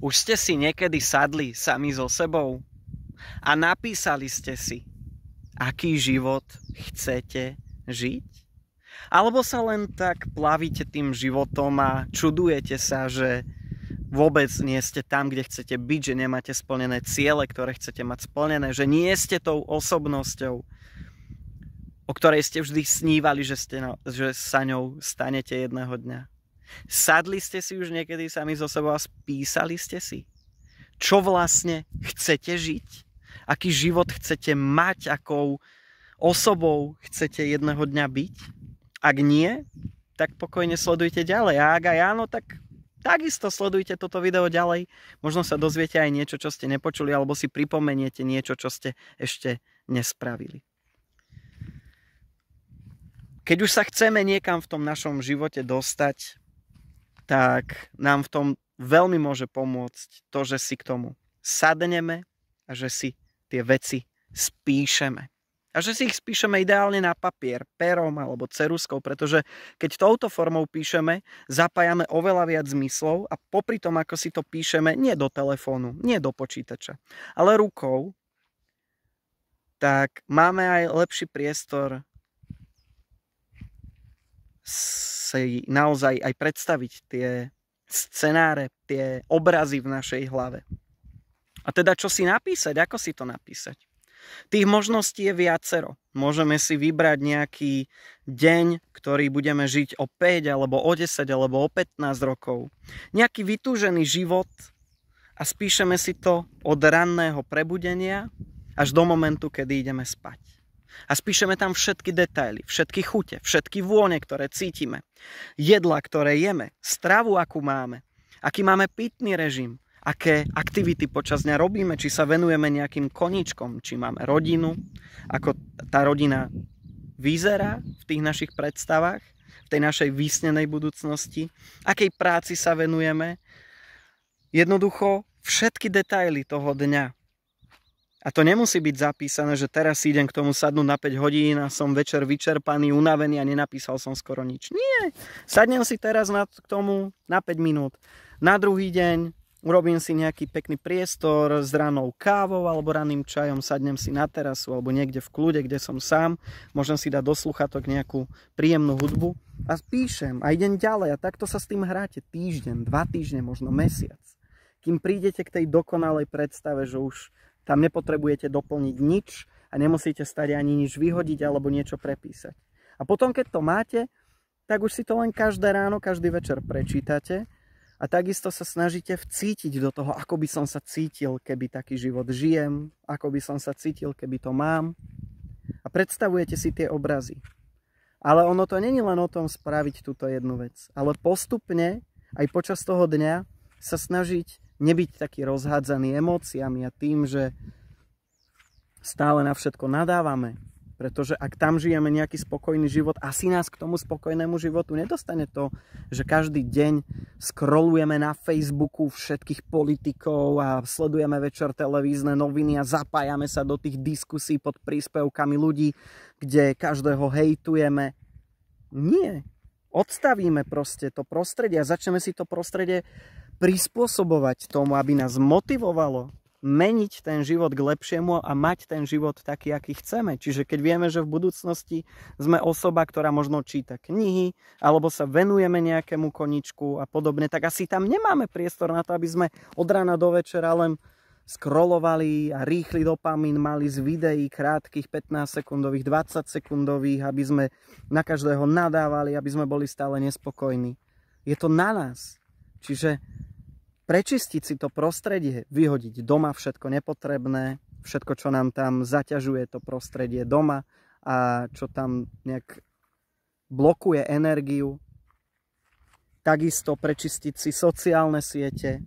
Už ste si niekedy sadli sami so sebou a napísali ste si, aký život chcete žiť? Alebo sa len tak plavíte tým životom a čudujete sa, že vôbec nie ste tam, kde chcete byť, že nemáte splnené ciele, ktoré chcete mať splnené, že nie ste tou osobnosťou, o ktorej ste vždy snívali, že sa ňou stanete jedného dňa. Sadli ste si už niekedy sami so sebou a spísali ste si, čo vlastne chcete žiť? Aký život chcete mať? Akou osobou chcete jedného dňa byť? Ak nie, tak pokojne sledujte ďalej. A ak aj áno, tak takisto sledujte toto video ďalej. Možno sa dozviete aj niečo, čo ste nepočuli, alebo si pripomeniete niečo, čo ste ešte nespravili. Keď už sa chceme niekam v tom našom živote dostať, tak nám v tom veľmi môže pomôcť to, že si k tomu sadneme a že si tie veci spíšeme. A že si ich spíšeme ideálne na papier, perom alebo ceruskou, pretože keď touto formou píšeme, zapájame oveľa viac zmyslov a popri tom, ako si to píšeme, nie do telefónu, nie do počítača, ale rukou, tak máme aj lepší priestor si naozaj aj predstaviť tie scenáre, tie obrazy v našej hlave. A teda čo si napísať? Ako si to napísať? Tých možností je viacero. Môžeme si vybrať nejaký deň, ktorý budeme žiť o 5, alebo o 10, alebo o 15 rokov. Nejaký vytúžený život a spíšeme si to od ranného prebudenia až do momentu, kedy ideme spať. A spíšeme tam všetky detaily, všetky chute, všetky vône, ktoré cítime, jedla, ktoré jeme, stravu, akú máme, aký máme pitný režim, aké aktivity počas dňa robíme, či sa venujeme nejakým koníčkom, či máme rodinu, ako tá rodina vyzerá v tých našich predstavách, v tej našej vysnenej budúcnosti, akej práci sa venujeme. Jednoducho všetky detaily toho dňa. A to nemusí byť zapísané, že teraz si idem k tomu sadnúť na 5 hodín a som večer vyčerpaný, unavený a nenapísal som skoro nič. Nie, sadnem si teraz k tomu na 5 minút. Na druhý deň urobím si nejaký pekný priestor s ranou kávou alebo raným čajom, sadnem si na terasu alebo niekde v kľude, kde som sám. Môžem si dať do sluchatok nejakú príjemnú hudbu a píšem a idem ďalej. A takto sa s tým hráte týždeň, 2 týždne, možno mesiac. Kým prídete k tej dokonalej predstave, že už tam nepotrebujete doplniť nič a nemusíte stať ani nič vyhodiť alebo niečo prepísať. A potom, keď to máte, tak už si to len každé ráno, každý večer prečítate a takisto sa snažíte vcítiť do toho, ako by som sa cítil, keby taký život žijem, ako by som sa cítil, keby to mám. A predstavujete si tie obrazy. Ale ono to není len o tom spraviť túto jednu vec, ale postupne aj počas toho dňa sa snažiť nebyť taký rozhádzaný emóciami a tým, že stále na všetko nadávame. Pretože ak tam žijeme nejaký spokojný život, asi nás k tomu spokojnému životu nedostane to, že každý deň scrollujeme na Facebooku všetkých politikov a sledujeme večer televízne noviny a zapájame sa do tých diskusí pod príspevkami ľudí, kde každého hejtujeme. Nie. Odstavíme proste to prostredie a začneme si to prostredie prispôsobovať tomu, aby nás motivovalo meniť ten život k lepšiemu a mať ten život taký, aký chceme. Čiže keď vieme, že v budúcnosti sme osoba, ktorá možno číta knihy, alebo sa venujeme nejakému koníčku a podobne, tak asi tam nemáme priestor na to, aby sme od rána do večera len scrollovali a rýchly dopamín mali z videí krátkych 15-sekundových, 20-sekundových, aby sme na každého nadávali, aby sme boli stále nespokojní. Je to na nás. Čiže prečistiť si to prostredie, vyhodiť doma všetko nepotrebné, všetko, čo nám tam zaťažuje to prostredie doma a čo tam nejak blokuje energiu. Takisto prečistiť si sociálne siete,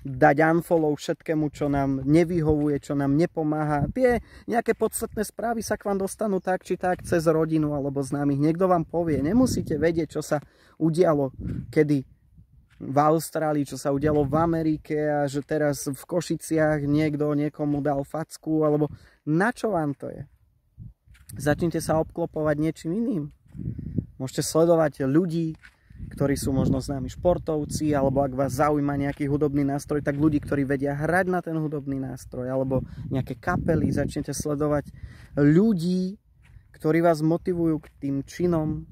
dať unfollow všetkému, čo nám nevyhovuje, čo nám nepomáha. Tie nejaké podstatné správy sa k vám dostanú tak, či tak cez rodinu alebo známych. Niekto vám povie, nemusíte vedieť, čo sa udialo, kedy v Austrálii, čo sa udialo v Amerike a že teraz v Košiciach niekto niekomu dal facku, alebo na čo vám to je? Začnite sa obklopovať niečím iným. Môžete sledovať ľudí, ktorí sú možno známi športovci, alebo ak vás zaujíma nejaký hudobný nástroj, tak ľudí, ktorí vedia hrať na ten hudobný nástroj, alebo nejaké kapely, začnete sledovať ľudí, ktorí vás motivujú k tým činom,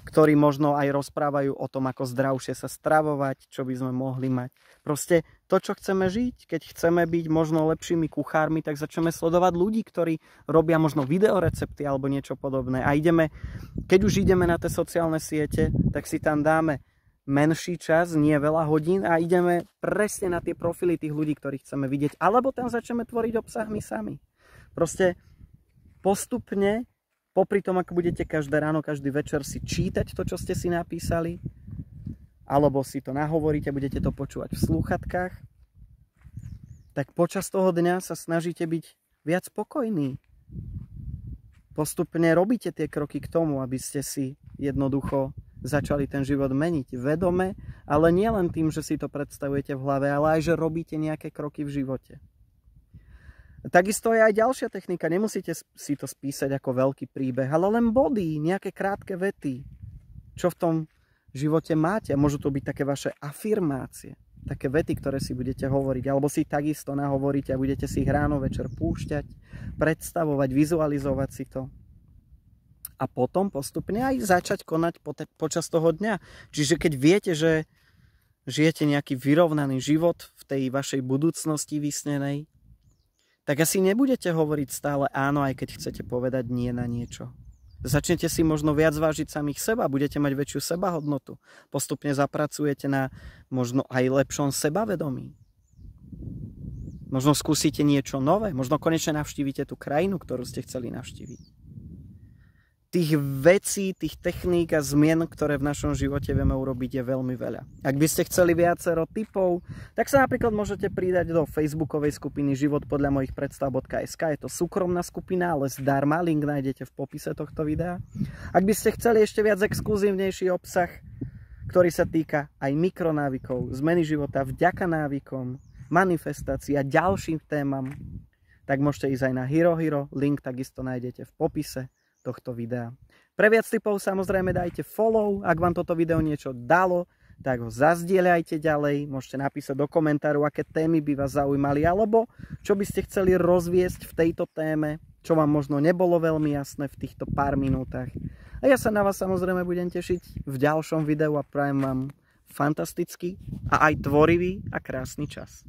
ktorí možno aj rozprávajú o tom, ako zdravšie sa stravovať, čo by sme mohli mať. Proste to, čo chceme žiť, keď chceme byť možno lepšími kuchármi, tak začneme sledovať ľudí, ktorí robia možno videorecepty alebo niečo podobné. A keď už ideme na tie sociálne siete, tak si tam dáme menší čas, nie veľa hodín a ideme presne na tie profily tých ľudí, ktorých chceme vidieť. Alebo tam začneme tvoriť obsah my sami. Proste postupne, popri tom, ako budete každé ráno, každý večer si čítať to, čo ste si napísali, alebo si to nahovoríte, budete to počúvať v slúchatkách, tak počas toho dňa sa snažíte byť viac spokojní. Postupne robíte tie kroky k tomu, aby ste si jednoducho začali ten život meniť vedome, ale nie len tým, že si to predstavujete v hlave, ale aj, že robíte nejaké kroky v živote. Takisto je aj ďalšia technika, nemusíte si to spísať ako veľký príbeh, ale len body, nejaké krátke vety, čo v tom živote máte. Môžu to byť také vaše afirmácie, také vety, ktoré si budete hovoriť, alebo si takisto nahovoríte a budete si ich ráno, večer púšťať, predstavovať, vizualizovať si to. A potom postupne aj začať konať počas toho dňa. Čiže keď viete, že žijete nejaký vyrovnaný život v tej vašej budúcnosti vysnenej, tak asi nebudete hovoriť stále áno, aj keď chcete povedať nie na niečo. Začnete si možno viac vážiť samých seba, budete mať väčšiu sebahodnotu. Postupne zapracujete na možno aj lepšom sebavedomí. Možno skúsite niečo nové, možno konečne navštívite tú krajinu, ktorú ste chceli navštíviť. Tých vecí, tých techník a zmien, ktoré v našom živote vieme urobiť, je veľmi veľa. Ak by ste chceli viacero tipov, tak sa napríklad môžete pridať do facebookovej skupiny Život podľa mojich predstav.sk. Je to súkromná skupina, ale zdarma, link nájdete v popise tohto videa. Ak by ste chceli ešte viac exkluzívnejší obsah, ktorý sa týka aj mikronávykov, zmeny života vďaka návykom, manifestácií a ďalším témam, tak môžete ísť aj na Herohero, link takisto nájdete v popise tohto videa. Pre viac tipov samozrejme dajte follow, ak vám toto video niečo dalo, tak ho zazdieľajte ďalej, môžete napísať do komentáru, aké témy by vás zaujímali, alebo čo by ste chceli rozviesť v tejto téme, čo vám možno nebolo veľmi jasné v týchto pár minútach. A ja sa na vás samozrejme budem tešiť v ďalšom videu a prajem vám fantastický a aj tvorivý a krásny čas.